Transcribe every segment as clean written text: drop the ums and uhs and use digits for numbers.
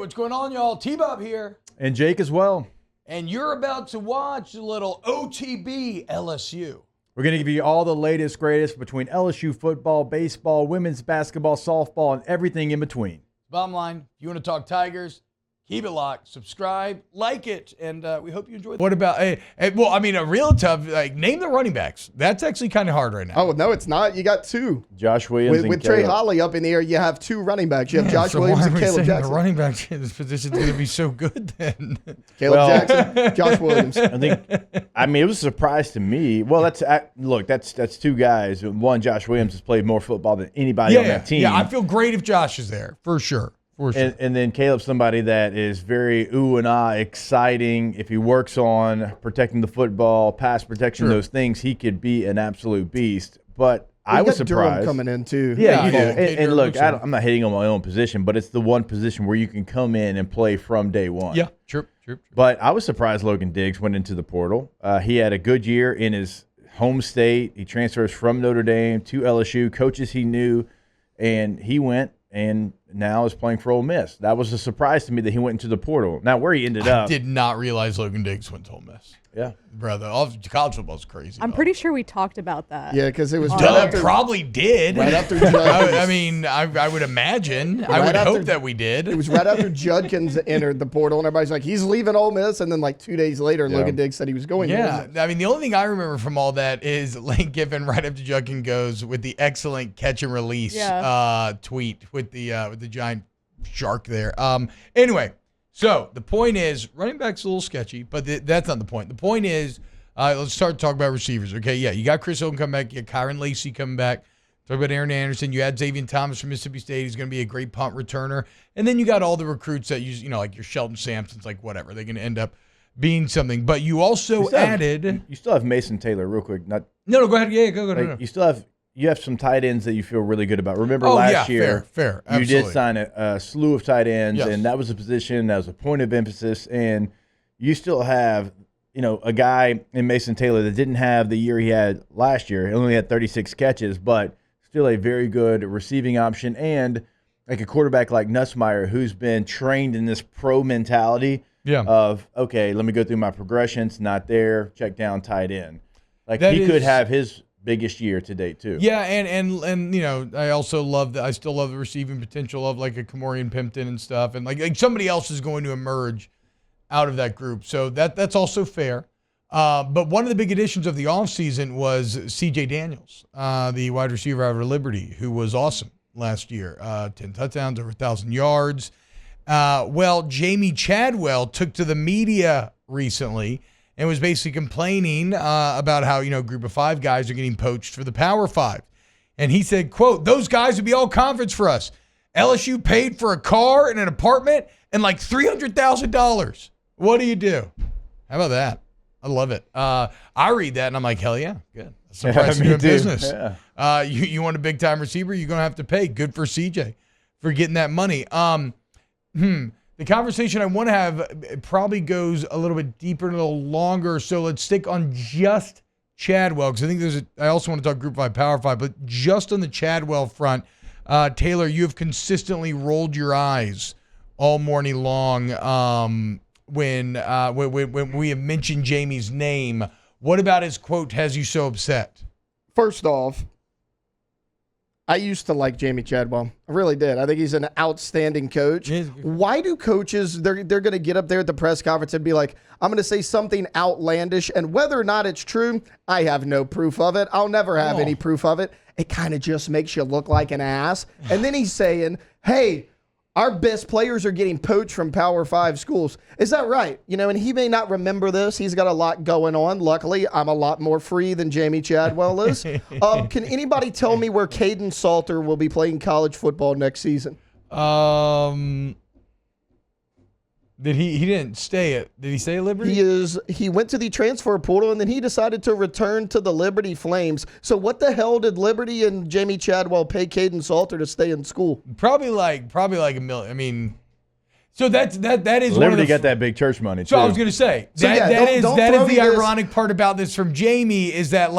what's going on, y'all? T-Bob here. And Jake as well. And you're about to watch a little OTB LSU. We're going to give you all the latest, greatest between LSU football, baseball, women's basketball, softball, and everything in between. Bottom line, if you want to talk Tigers, keep it locked, subscribe, like it, and we hope you enjoy it. What about, a real tough, name the running backs. That's actually kind of hard right now. Oh, no, it's not. You got two. Josh Williams with Trey Holly up in the air, you have two running backs. You have Josh Williams and Caleb Jackson. The running back in this position is going to be so good then. Caleb Jackson, Josh Williams. It was a surprise to me. Well, that's two guys. One, Josh Williams has played more football than anybody on that team. Yeah, I feel great if Josh is there, for sure. And then Caleb's somebody that is very ooh and ah, exciting. If he works on protecting the football, pass protection, those things, he could be an absolute beast. But I was surprised. Durham coming in too. Yeah, you do. And look, I'm not hating on my own position, but it's the one position where you can come in and play from day one. Yeah, true. But I was surprised Logan Diggs went into the portal. He had a good year in his home state. He transfers from Notre Dame to LSU, coaches he knew, and he went and now is playing for Ole Miss. That was a surprise to me that he went into the portal. Now, where he ended up. I did not realize Logan Diggs went to Ole Miss. Yeah. Brother, college football's crazy. I'm pretty sure we talked about that. Yeah, because it was Doug probably did. Right after Judkins. I would imagine. I would hope that we did. It was right after Judkins entered the portal, and everybody's like, he's leaving Ole Miss. And then 2 days later, Logan Diggs said he was going to Ole Miss. The only thing I remember from all that is Lane Kiffin right after Judkins goes with the excellent catch and release tweet with the giant shark there. Anyway, so the point is, running back's a little sketchy, but that's not the point. The point is, let's start talking about receivers. Okay, yeah, you got Chris Hilton coming back. You got Kyron Lacey coming back. Talk about Aaron Anderson. You had Xavier Thomas from Mississippi State. He's going to be a great punt returner. And then you got all the recruits that like your Sheldon Sampsons, whatever. They're going to end up being something. But you also added. You still have Mason Taylor, real quick. No, go ahead. Yeah, go. No. You have some tight ends that you feel really good about. Remember last year, fair. You did sign a slew of tight ends, and that was a position that was a point of emphasis. And you still have, a guy in Mason Taylor that didn't have the year he had last year. He only had 36 catches, but still a very good receiving option, and like a quarterback like Nussmeier, who's been trained in this pro mentality of, okay, let me go through my progressions, not there, check down, tight end. He could have his biggest year to date too. Yeah, and I also I still love the receiving potential of like a Kamorian Pimpton and stuff, and like somebody else is going to emerge out of that group. So that's also fair. But one of the big additions of the offseason was CJ Daniels, the wide receiver out of Liberty, who was awesome last year. 10 touchdowns, over 1,000 yards. Jamey Chadwell took to the media recently and was basically complaining about how, group of five guys are getting poached for the Power Five. And he said, quote, "Those guys would be all conference for us. LSU paid for a car and an apartment and like $300,000. What do you do?" How about that? I love it. I read that and I'm like, hell yeah, good. That's the price of doing business. Yeah. You want a big-time receiver, you're going to have to pay. Good for CJ for getting that money. The conversation I want to have probably goes a little bit deeper and a little longer, so let's stick on just Chadwell, because I think I also want to talk Group 5, Power 5, but just on the Chadwell front, Taylor, you have consistently rolled your eyes all morning long when we have mentioned Jamey's name. What about his quote has you so upset? First off, I used to like Jamey Chadwell. I really did. I think he's an outstanding coach. Why do coaches, they're going to get up there at the press conference and be like, I'm going to say something outlandish, and whether or not it's true, I have no proof of it. I'll never have any proof of it. It kind of just makes you look like an ass. And then he's saying, hey, our best players are getting poached from Power 5 schools. Is that right? And he may not remember this. He's got a lot going on. Luckily, I'm a lot more free than Jamey Chadwell is. Can anybody tell me where Caden Salter will be playing college football next season? Did he didn't stay at Liberty? He went to the transfer portal and then he decided to return to the Liberty Flames. So what the hell did Liberty and Jamey Chadwell pay Caden Salter to stay in school? Probably like $1 million. I mean, so that is Liberty got that big church money too. So I was gonna say that is the ironic part about this from Jamey is that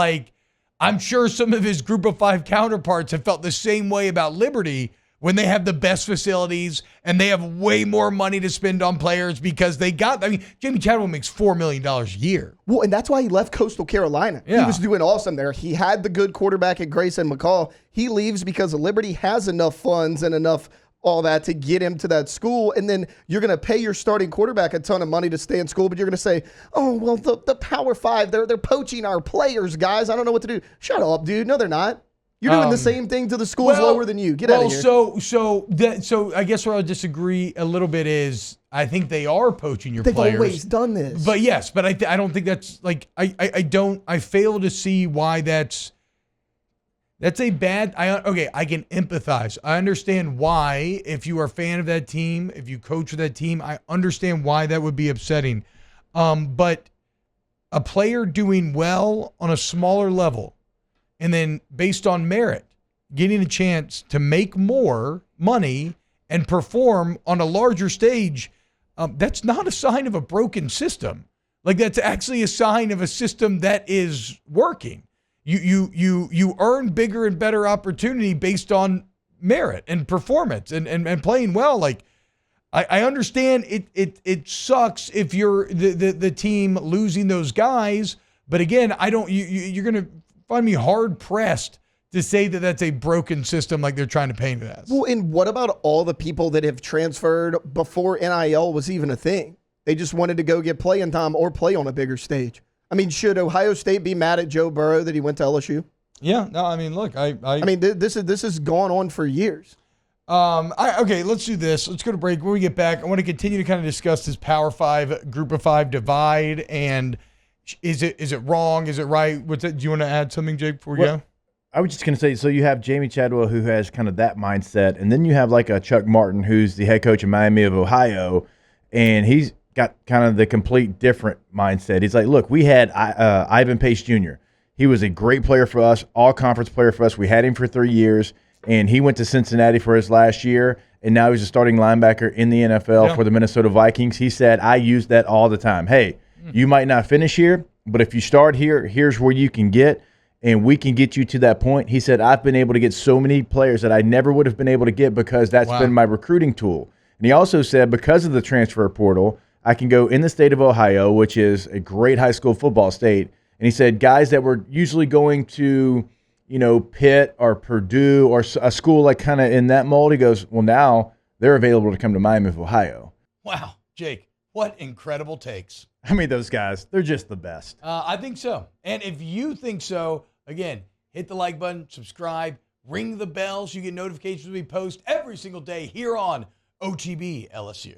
I'm sure some of his Group of 5 counterparts have felt the same way about Liberty. when they have the best facilities and they have way more money to spend on players because Jamey Chadwell makes $4 million a year. Well, and that's why he left Coastal Carolina. Yeah. He was doing awesome there. He had the good quarterback at Grayson McCall. He leaves because Liberty has enough funds and enough all that to get him to that school. And then you're going to pay your starting quarterback a ton of money to stay in school, but you're going to say, oh, well, the Power 5, they're poaching our players, guys. I don't know what to do. Shut up, dude. No, they're not. You're doing the same thing to the schools lower than you. Get out of here. So I guess where I disagree a little bit is I think they are poaching your players. They've always done this. But yes, but I don't think that's like I fail to see why that's a bad. I can empathize. I understand why if you are a fan of that team, if you coach with that team, I understand why that would be upsetting. But a player doing well on a smaller level, and then based on merit, getting a chance to make more money and perform on a larger stage, that's not a sign of a broken system. Like, that's actually a sign of a system that is working. You earn bigger and better opportunity based on merit and performance and playing well. Like, I understand it sucks if you're the team losing those guys, but again, you're going to find me hard pressed to say that that's a broken system like they're trying to paint it as. Well, and what about all the people that have transferred before NIL was even a thing? They just wanted to go get playing time or play on a bigger stage. I mean, should Ohio State be mad at Joe Burrow that he went to LSU? Yeah, no, I mean, look, this has gone on for years. Okay, let's do this. Let's go to break. When we get back, I want to continue to kind of discuss this Power 5, Group of 5 divide, and is it wrong? Is it right? What's it? Do you want to add something, Jake, before we go? I was just going to say, so you have Jamey Chadwell, who has kind of that mindset, and then you have like a Chuck Martin, who's the head coach of Miami of Ohio, and he's got kind of the complete different mindset. He's like, look, we had Ivan Pace Jr. He was a great player for us, all-conference player for us. We had him for 3 years, and he went to Cincinnati for his last year, and now he's a starting linebacker in the NFL for the Minnesota Vikings. He said, I use that all the time. Hey, you might not finish here, but if you start here, here's where you can get, and we can get you to that point. He said, I've been able to get so many players that I never would have been able to get because that's been my recruiting tool. And he also said, because of the transfer portal, I can go in the state of Ohio, which is a great high school football state. And he said, guys that were usually going to, Pitt or Purdue or a school like kind of in that mold, he goes, well, now they're available to come to Miami of Ohio. Wow, Jake, what incredible takes. I mean, those guys, they're just the best. I think so. And if you think so, again, hit the like button, subscribe, ring the bell so you get notifications when we post every single day here on OTB LSU.